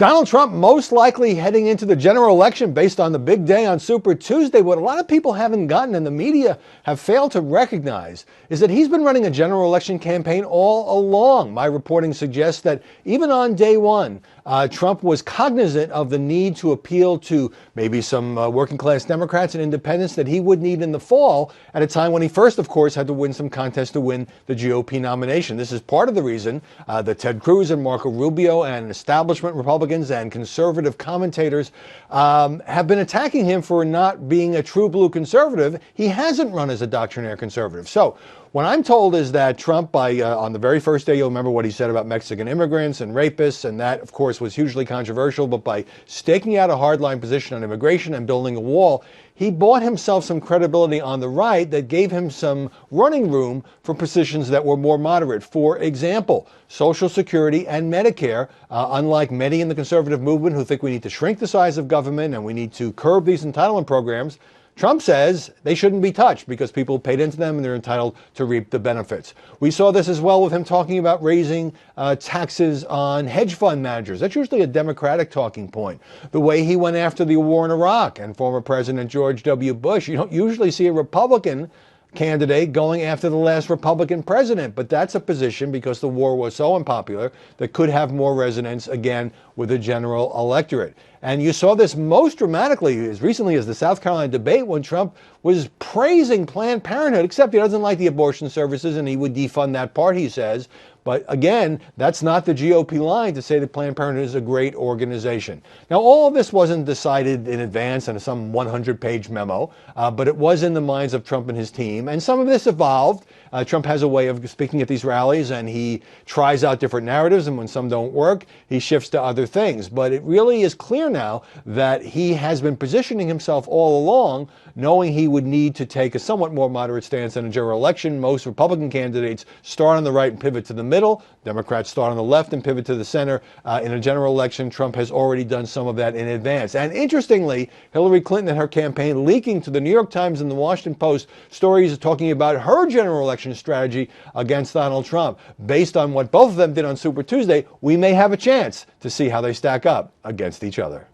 Donald Trump most likely heading into the general election based on the big day on Super Tuesday. What a lot of people haven't gotten and the media have failed to recognize is that he's been running a general election campaign all along. My reporting suggests that even on day one, Trump was cognizant of the need to appeal to maybe some working class Democrats and independents that he would need in the fall at a time when he first, of course, had to win some contest to win the GOP nomination. This is part of the reason that Ted Cruz and Marco Rubio and establishment Republicans and conservative commentators have been attacking him for not being a true blue conservative. He hasn't run as a doctrinaire conservative. So what I'm told is that Trump, on the very first day, you'll remember what he said about Mexican immigrants and rapists, and that, of course, was hugely controversial. But by staking out a hardline position on immigration and building a wall, he bought himself some credibility on the right that gave him some running room for positions that were more moderate. For example, Social Security and Medicare, unlike many in the conservative movement who think we need to shrink the size of government and we need to curb these entitlement programs, Trump says they shouldn't be touched because people paid into them and they're entitled to reap the benefits. We saw this as well with him talking about raising taxes on hedge fund managers. That's usually a Democratic talking point. The way he went after the war in Iraq and former President George W. Bush. You don't usually see a Republican candidate going after the last Republican president, but that's a position, because the war was so unpopular, that could have more resonance again with the general electorate. And you saw this most dramatically as recently as the South Carolina debate, when Trump was praising Planned Parenthood, except he doesn't like the abortion services and he would defund that part, he says. But again, that's not the GOP line to say that Planned Parenthood is a great organization. Now, all of this wasn't decided in advance in some 100-page memo, but it was in the minds of Trump and his team. And some of this evolved. Trump has a way of speaking at these rallies, and he tries out different narratives, and when some don't work, he shifts to other things. But it really is clear now that he has been positioning himself all along, knowing he would need to take a somewhat more moderate stance in a general election. Most Republican candidates start on the right and pivot to the middle. Democrats start on the left and pivot to the center. In a general election, Trump has already done some of that in advance. And interestingly, Hillary Clinton and her campaign leaking to the New York Times and the Washington Post stories talking about her general election strategy against Donald Trump. Based on what both of them did on Super Tuesday, we may have a chance to see how they stack up against each other.